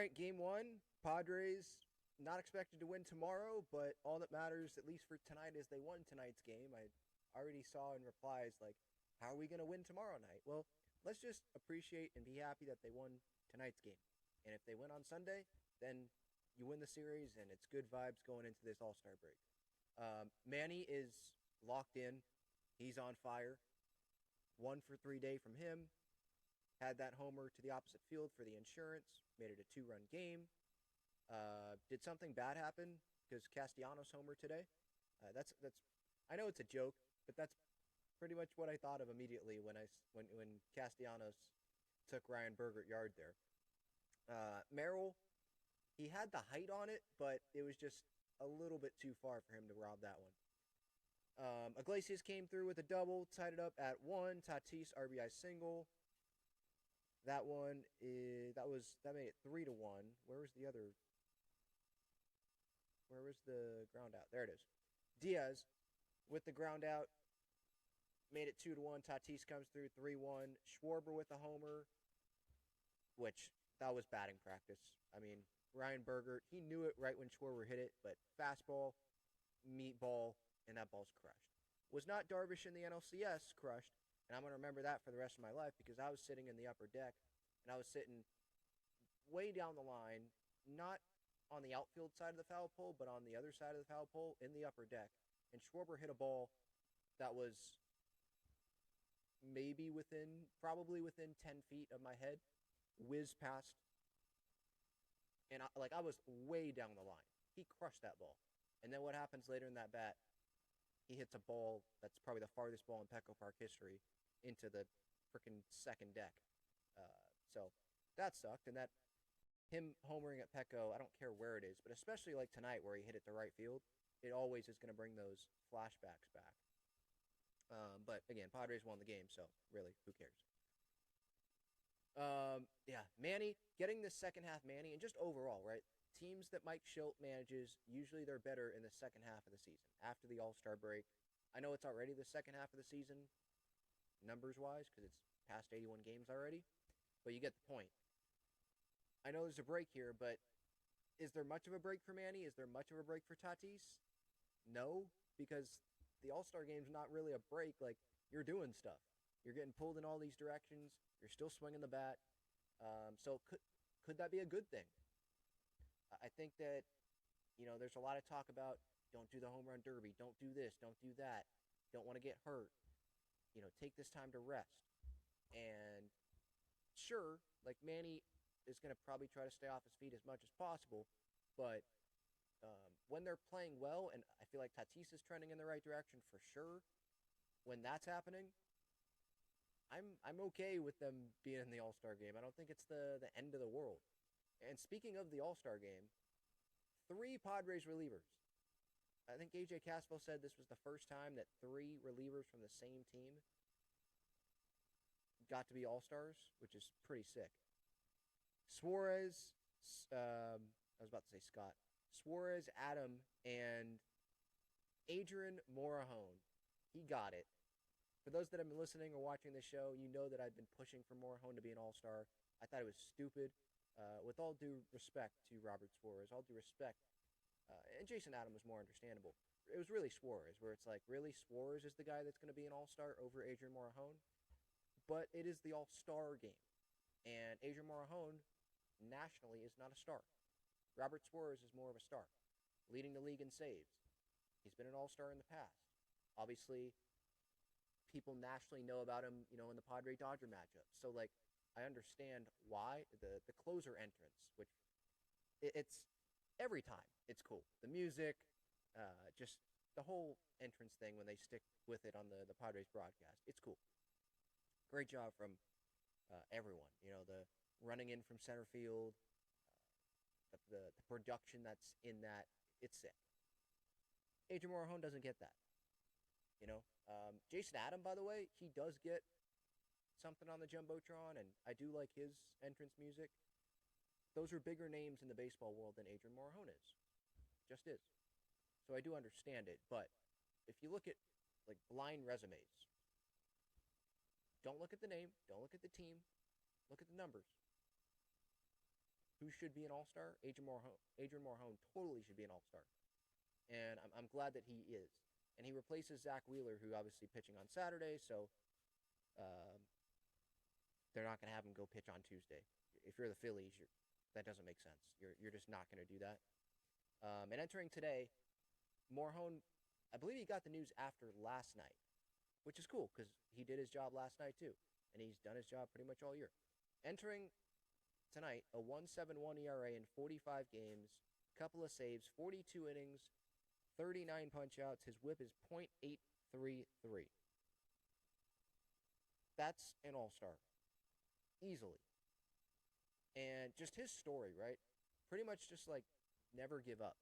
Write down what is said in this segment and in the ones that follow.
right, game one. Padres not expected to win tomorrow, but all that matters, at least for tonight, is they won tonight's game. I already saw in replies like, "How are we going to win tomorrow night?" Well, let's just appreciate and be happy that they won tonight's game. And if they win on Sunday, then you win the series, and it's good vibes going into this All Star break. Manny is locked in. He's on fire. 1 for 3 day from him. Had that homer to the opposite field for the insurance. Made it a 2-run game. Did something bad happen? Because Castellanos homer today. That's. I know it's a joke, but that's pretty much what I thought of immediately when Castellanos took Ryan Bergert yard there. Merrill, he had the height on it, but it was just a little bit too far for him to rob that one. Iglesias came through with a double, tied it up at 1. Tatis RBI single. That one is that made it 3-1. Where was the other? Where was the ground out? There it is. Diaz with the ground out made it 2-1. Tatis comes through 3-1. Schwarber with a homer, which that was batting practice. I mean, Ryan Bergert, he knew it right when Schwarber hit it, but fastball, meatball, and that ball's crushed. Was not Darvish in the NLCS crushed, and I'm going to remember that for the rest of my life because I was sitting in the upper deck, and I was sitting way down the line, not on the outfield side of the foul pole, but on the other side of the foul pole in the upper deck. And Schwarber hit a ball that was probably within 10 feet of my head, whizzed past, and I was way down the line. He crushed that ball. And then what happens later in that bat? He hits a ball that's probably the farthest ball in Petco Park history into the freaking second deck. So that sucked. And that him homering at Petco, I don't care where it is, but especially like tonight where he hit it to right field, it always is going to bring those flashbacks back. But again, Padres won the game, so really, who cares? Yeah, Manny, getting the second half Manny, and just overall, right? Teams that Mike Schilt manages, usually they're better in the second half of the season, after the All-Star break. I know it's already the second half of the season, numbers-wise, because it's past 81 games already, but you get the point. I know there's a break here, but is there much of a break for Manny? Is there much of a break for Tatis? No, because the All-Star game's not really a break. Like, you're doing stuff. You're getting pulled in all these directions. You're still swinging the bat. So could that be a good thing? I think that, there's a lot of talk about don't do the home run derby, don't do this, don't do that, don't want to get hurt, take this time to rest. And sure, like Manny is going to probably try to stay off his feet as much as possible, but when they're playing well, and I feel like Tatis is trending in the right direction for sure, when that's happening, I'm okay with them being in the All-Star game. I don't think it's the end of the world. And speaking of the All-Star game, 3 Padres relievers. I think AJ Casvo said this was the first time that 3 relievers from the same team got to be All-Stars, which is pretty sick. Suarez, I was about to say Scott. Suarez, Adam, and Adrian Morejon. He got it. For those that have been listening or watching this show, you know that I've been pushing for Morejon to be an All-Star. I thought it was stupid. With all due respect to Robert Suarez, all due respect, and Jason Adam was more understandable. It was really Suarez, where it's like, really, Suarez is the guy that's going to be an All-Star over Adrian Morejon? But it is the All-Star game. And Adrian Morejon, nationally, is not a star. Robert Suarez is more of a star, leading the league in saves. He's been an All-Star in the past. Obviously, people nationally know about him, in the Padre-Dodger matchup. So, like, I understand why. The closer entrance, which it's every time, it's cool. The music, just the whole entrance thing when they stick with it on the Padres broadcast, it's cool. Great job from everyone. The running in from center field, the production that's in that, it's sick. Adrian Morejon doesn't get that. Jason Adam, by the way, he does get something on the Jumbotron, and I do like his entrance music. Those are bigger names in the baseball world than Adrian Morejon is. Just is. So I do understand it, but if you look at, like, blind resumes, don't look at the name, don't look at the team, look at the numbers. who should be an all-star? Adrian Morejon totally should be an all-star. And I'm glad that he is. And he replaces Zach Wheeler, who obviously pitching on Saturday, so uh, they're not going to have him go pitch on Tuesday. If you're the Phillies, that doesn't make sense. You're just not going to do that. And entering today, Morejon, I believe he got the news after last night, which is cool because he did his job last night too, and he's done his job pretty much all year. Entering tonight, a 1.71 ERA in 45 games, couple of saves, 42 innings, 39 punch-outs. His whip is .833. That's an all-star. Easily. And just his story, right? Pretty much just like never give up.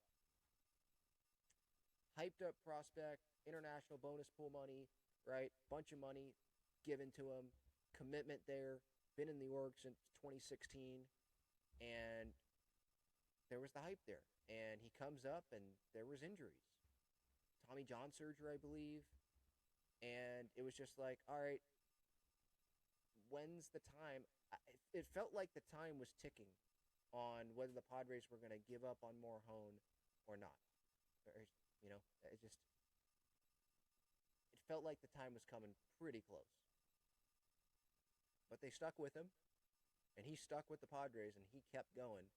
Hyped up prospect, international bonus pool money, right? Bunch of money given to him, commitment there, been in the org since 2016, and there was the hype there. And he comes up, and there was injuries. Tommy John surgery, I believe. And it was just like, all right, when's the time? It felt like the time was ticking on whether the Padres were going to give up on Morejon or not. Or, it felt like the time was coming pretty close. But they stuck with him, and he stuck with the Padres, and he kept going.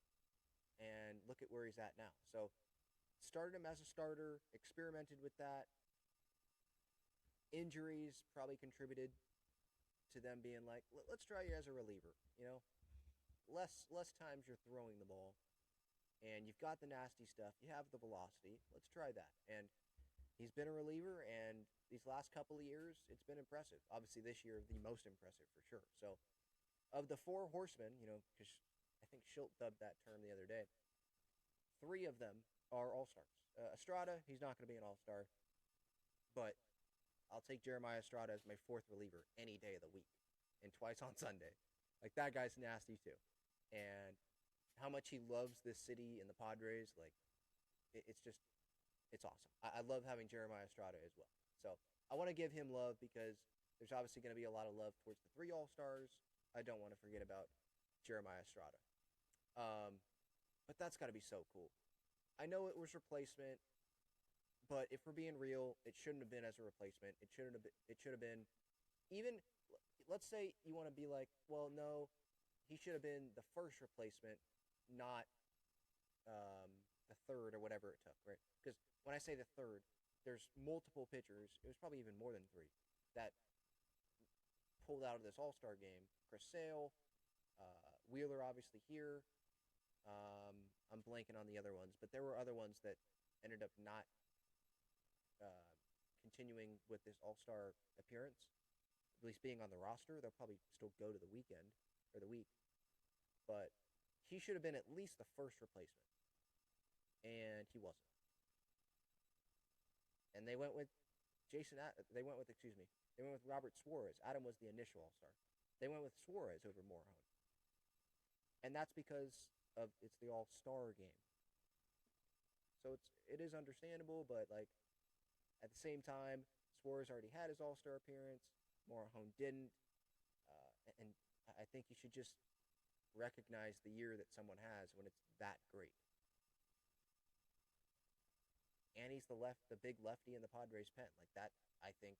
And look at where he's at now. So, started him as a starter, experimented with that. Injuries probably contributed to them being like, let's try you as a reliever, Less times you're throwing the ball, and you've got the nasty stuff, you have the velocity, let's try that. And he's been a reliever, and these last couple of years, it's been impressive. Obviously, this year, the most impressive for sure. So, of the four horsemen, because I think Schilt dubbed that term the other day, 3 of them are all-stars. Estrada, he's not going to be an all-star, but I'll take Jeremiah Estrada as my 4th reliever any day of the week, and twice on Sunday. Like, that guy's nasty, too. And how much he loves this city and the Padres, like, it's awesome. I love having Jeremiah Estrada as well. So, I want to give him love because there's obviously going to be a lot of love towards the 3 all-stars. I don't want to forget about Jeremiah Estrada. But that's got to be so cool. I know it was replacement, but if we're being real, it shouldn't have been as a replacement. It should have been even, let's say you want to be like, well, no, he should have been the first replacement, not the third or whatever it took, right? Because when I say the third, there's multiple pitchers. It was probably even more than 3 that pulled out of this All-Star game. Chris Sale, Wheeler obviously here. I'm blanking on the other ones, but there were other ones that ended up not continuing with this All-Star appearance, at least being on the roster. They'll probably still go to the weekend or the week, but he should have been at least the first replacement, and he wasn't. And they went with Robert Suarez. Adam was the initial All-Star. They went with Suarez over Morejon. And that's because it's the All-Star game. So it is understandable, but like at the same time, Suarez already had his All-Star appearance. Morejon didn't. And I think you should just recognize the year that someone has when it's that great. And he's the big lefty in the Padres pen. Like that, I think,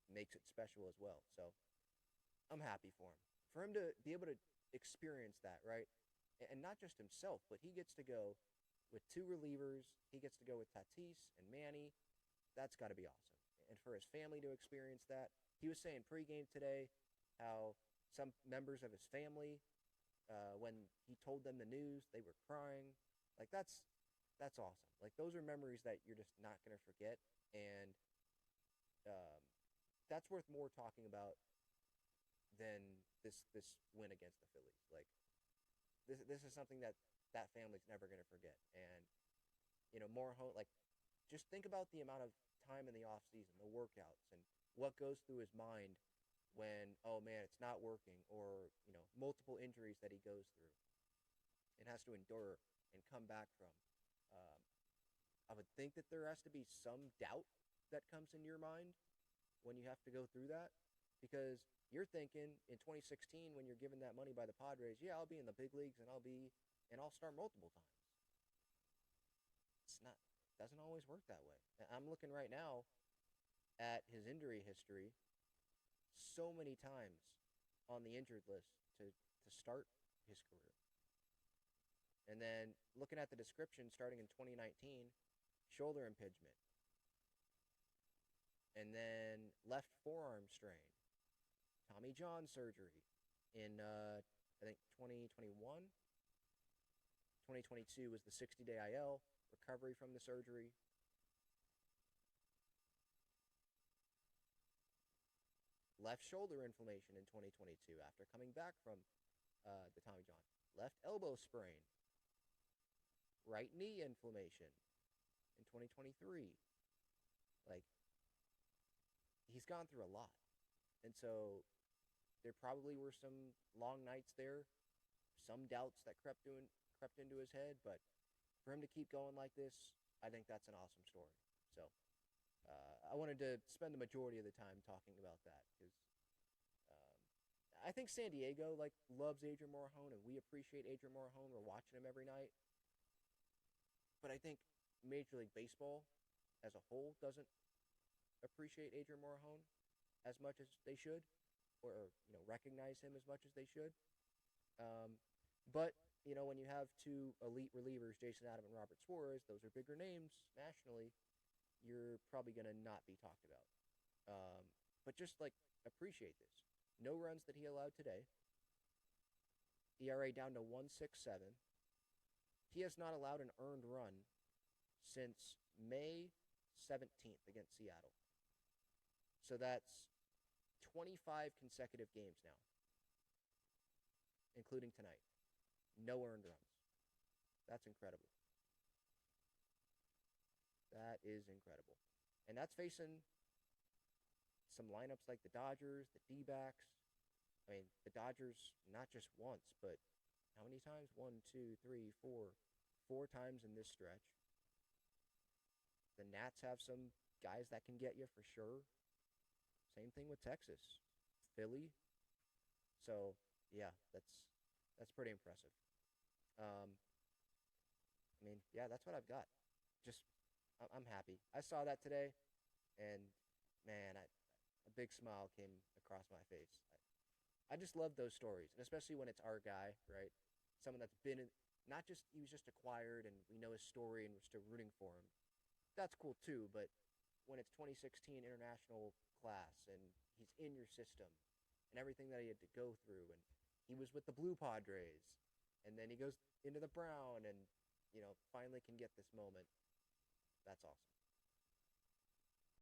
makes it special as well. So I'm happy for him. For him to be able to experience that, right? And not just himself, but he gets to go with 2 relievers. He gets to go with Tatis and Manny. That's got to be awesome. And for his family to experience that. He was saying pregame today how some members of his family, when he told them the news, they were crying. Like, that's awesome. Like, those are memories that you're just not going to forget. And that's worth more talking about than this win against the Phillies. Like, this is something that family's never going to forget. And, Morejon, like, just think about the amount of time in the off season, the workouts, and what goes through his mind when, oh man, it's not working, or, multiple injuries that he goes through and has to endure and come back from. I would think that there has to be some doubt that comes in your mind when you have to go through that. because you're thinking in 2016 when you're given that money by the Padres, yeah, I'll be in the big leagues and I'll be an all-star multiple times. It's not doesn't always work that way. I'm looking right now at his injury history so many times on the injured list to start his career. And then looking at the description starting in 2019, shoulder impingement, and then left forearm strain, Tommy John surgery in I think 2021. 2022 was the 60-day IL, recovery from the surgery. Left shoulder inflammation in 2022 after coming back from the Tommy John. Left elbow sprain. Right knee inflammation in 2023. Like, he's gone through a lot. And so there probably were some long nights there, some doubts that crept into his head, but for him to keep going like this, I think that's an awesome story. So I wanted to spend the majority of the time talking about that because I think San Diego loves Adrian Morejon, and we appreciate Adrian Morejon. We're watching him every night, but I think Major League Baseball as a whole doesn't appreciate Adrian Morejon as much as they should, or recognize him as much as they should. But when you have two elite relievers, Jason Adam and Robert Suarez, those are bigger names nationally. You're probably gonna not be talked about. But just appreciate this. No runs that he allowed today. ERA down to 1.67. He has not allowed an earned run since May 17th against Seattle. So that's 25 consecutive games now, including tonight. No earned runs. That's incredible. That is incredible. And that's facing some lineups like the Dodgers, the D-backs. I mean, the Dodgers, not just once, but how many times? 1, 2, 3, 4. 4 times in this stretch. The Nats have some guys that can get you for sure. Same thing with Texas. Philly. So, yeah, that's pretty impressive. Yeah, that's what I've got. Just, I'm happy. I saw that today, and, man, a big smile came across my face. I just love those stories, and especially when it's our guy, right? Someone that's been in, not just, he was just acquired, and we know his story, and we're still rooting for him. That's cool, too, but when it's 2016 international class, and he's in your system, and everything that he had to go through, and he was with the Blue Padres, and then he goes into the Brown, and, finally can get this moment. That's awesome.